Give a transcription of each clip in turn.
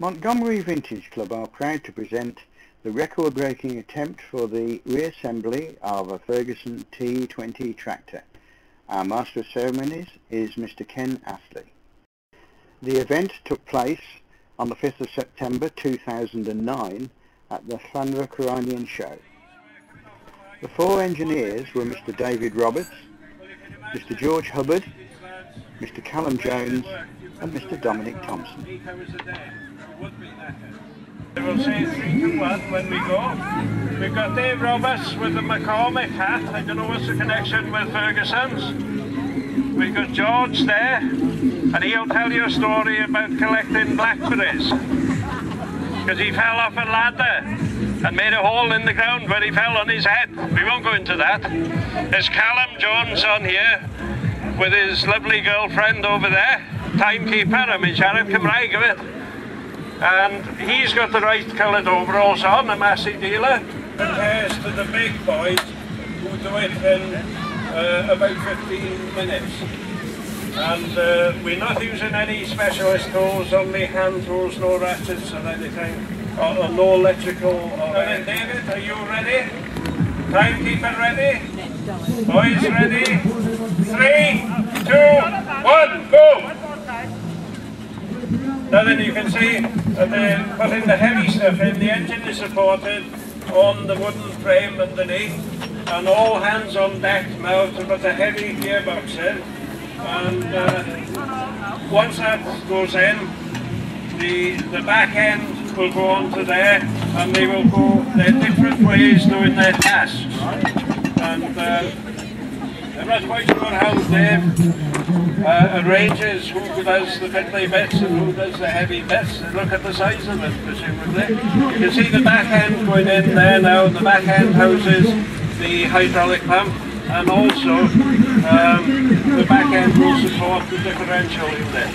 Montgomery Vintage Club are proud to present the record-breaking attempt for the reassembly of a Ferguson T20 tractor. Our Master of Ceremonies is Mr. Ken Astley. The event took place on the 5th of September 2009 at the Llanfair Caereinion Show. The four engineers were Mr. David Roberts, Mr. George Hubbard, Mr. Callum Jones and Mr. Dominic Thompson. We'll say 3, 2, 1 when we go. We've got Dave Roberts with the McCormick hat. I don't know what's the connection with Ferguson's. We've got George there, and he'll tell you a story about collecting blackberries. Because he fell off a ladder and made a hole in the ground where he fell on his head. We won't go into that. There's Callum Jones on here with his lovely girlfriend over there, timekeeper. I mean, Sharon Cymraeg of it. And he's got the right coloured overalls on, a massive dealer. Compares to the big boys who do it in about 15 minutes. And we're not using any specialist tools, only hand tools, no ratchets or anything, or no electrical. David, are you ready? Timekeeper ready? Boys ready? 3, 2, 1, go! Now then you can see that they're putting the heavy stuff in. The engine is supported on the wooden frame underneath, and all hands on deck now to put the heavy gearbox in. And once that goes in, the back end will go onto there, and they will go their different ways doing their tasks. And I'm not quite sure how Dave arranges who does the fiddly bits and who does the heavy bits. Look at the size of it, presumably. You can see the back end going in there now. The back end houses the hydraulic pump, and also the back end will support the differential unit.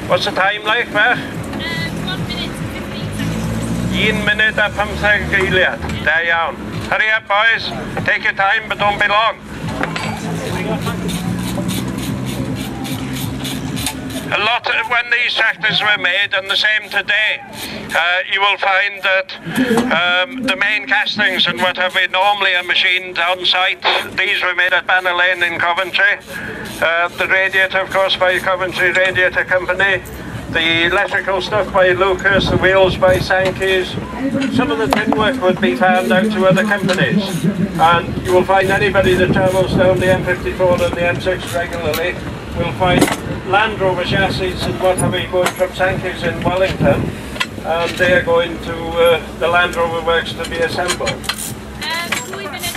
What's the time like, Beth? 1 minute and 15 seconds. 1 minute a 15 eiliad. There iawn. Hurry up, boys. Take your time, but don't be long. A lot of, when these tractors were made, and the same today, you will find that the main castings and what have been normally are machined on site. These were made at Banner Lane in Coventry. The radiator, of course, by Coventry Radiator Company. The electrical stuff by Lucas, the wheels by Sankey's. Some of the tin work would be found out to other companies. And you will find anybody that travels down the M54 and the M6 regularly will find Land Rover chassis and what have you going from Sankey's in Wellington. And they are going to the Land Rover works to be assembled. 2 minutes,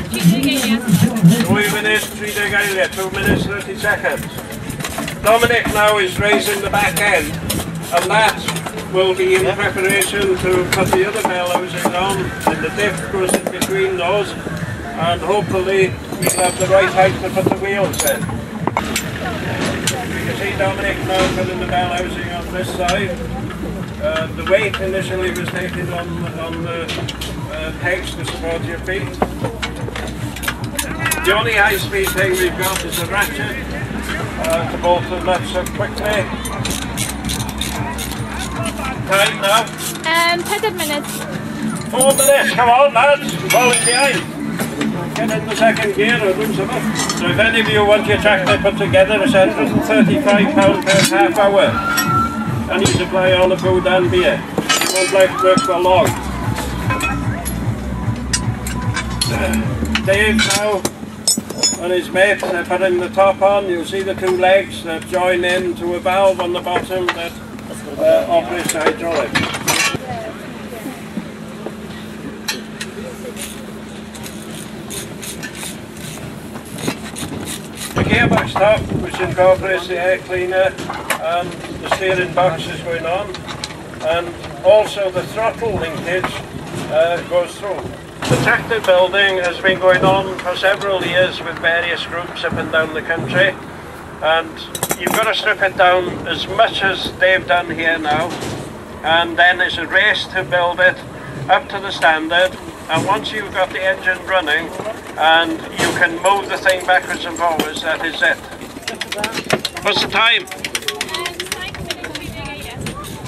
3 minutes, 3 gaeliad, 2 minutes, 30 seconds. Dominic now is raising the back end, and that will be in preparation to put the other bell housing on, and the diff goes in between those, and hopefully we'll have the right height to put the wheels in. You can see Dominic now putting the bell housing on this side. The weight initially was taken on the pegs to support your feet. The only high-speed thing we've got is a ratchet to bolt the nuts up quickly. Time now? 10 minutes. 4 minutes, come on lads, falling behind. Get in the second gear or do something. So if any of you want your tractor put together, it's £135 per half hour. And you supply all the food and beer. You won't like to work for long. Dave now and his mate, they're putting the top on. You'll see the 2 legs that join in to a valve on the bottom that operates the hydraulic. The gearbox top, which incorporates the air cleaner, and the steering box is going on, and also the throttle linkage goes through. The tractor building has been going on for several years with various groups up and down the country, and you've got to strip it down as much as they've done here now, and then it's a race to build it up to the standard, and once you've got the engine running and you can move the thing backwards and forwards, that is it. What's the time?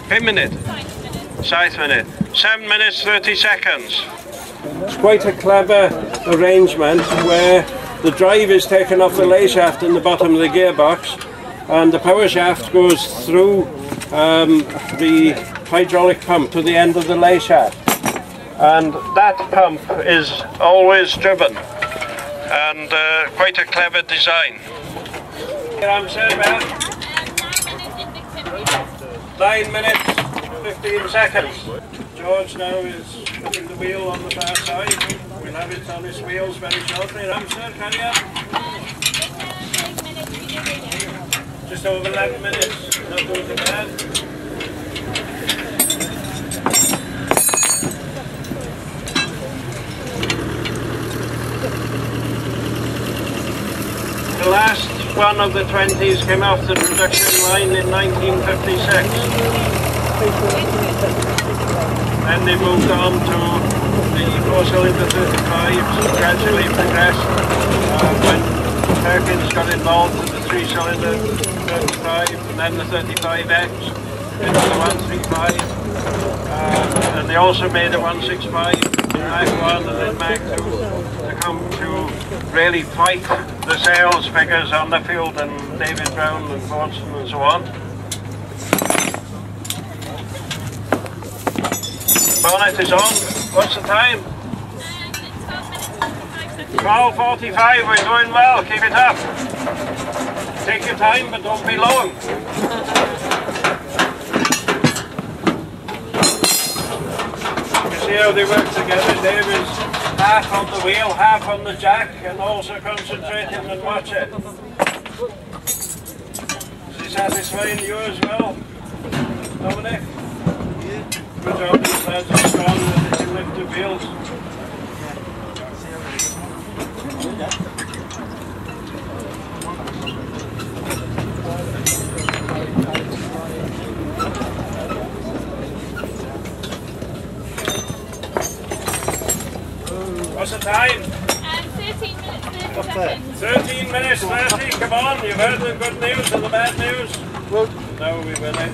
5 minutes? 7 minutes. 7 minutes 30 seconds. It's quite a clever arrangement where the drive is taken off the lay shaft in the bottom of the gearbox and the power shaft goes through the hydraulic pump to the end of the lay shaft. And that pump is always driven, and quite a clever design. I'm saying about 9 minutes 15 seconds. George now is putting the wheel on the far side. We'll have it on his wheels very shortly. Ramsey, carry on. Just over 11 minutes. Not doing too bad. The last one of the 20s came off the production line in 1956. Then they moved on to the 4-cylinder 35s, gradually progressed. When Perkins got involved with the 3-cylinder 35 and then the 35X into the 135. And they also made a 165 Mach 1 and then Mach 2 to come to really fight the sales figures on the field, and David Brown and Fordson and so on. Bonnet is on. What's the time? 12:45. We're doing well. Keep it up. Take your time, but don't be long. You see how they work together. Dave is half on the wheel, half on the jack, and also concentrating and watch it. Is he satisfying you as well, Dominic? Good job, these lads are strong and they can lift the wheels. What's the time? 13 minutes 30 seconds. 13 minutes 30, come on, you've heard the good news and the bad news? No, we will it.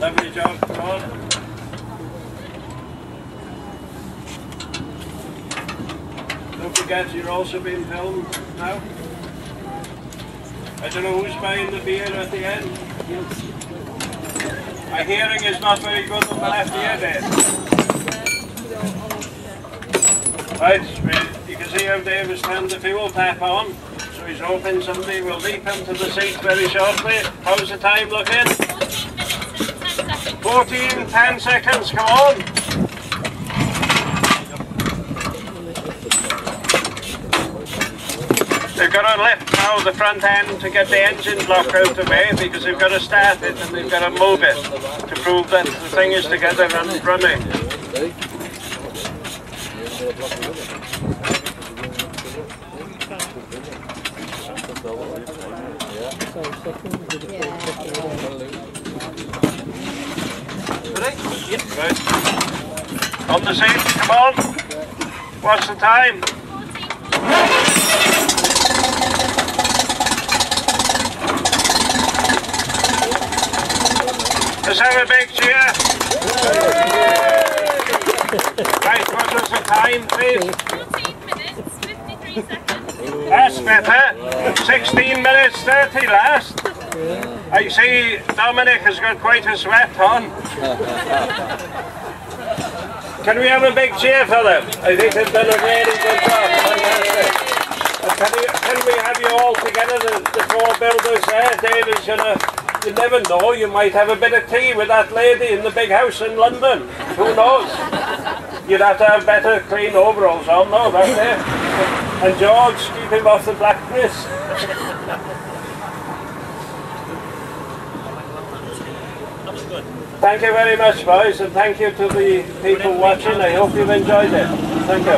Lovely job, come on. Don't forget you're also being filmed now. I don't know who's buying the beer at the end. My hearing is not very good on the left ear there. Right, you can see how Dave has turned the fuel tap on. So he's hoping somebody will leap into the seat very shortly. How's the time looking? 14, 10 seconds, come on. They've got to lift now the front end to get the engine block out of the way, because they've got to start it and they've got to move it to prove that the thing is together and running. Right. On the seat, come on. What's the time? Let's have a big cheer. Right, what was the time, please? 14 minutes 53 seconds. That's better. 16 minutes 30 last. I see Dominic has got quite a sweat on. Can we have a big cheer for them? I think they've done a really good job. Fantastic. Can we have you all together, the four builders there? Dave is gonna, you never know, you might have a bit of tea with that lady in the big house in London. Who knows? You'd have to have better clean overalls on, though, right there. And George, keep him off the blackness. Thank you very much, boys, and thank you to the people watching. I hope you've enjoyed it. Thank you.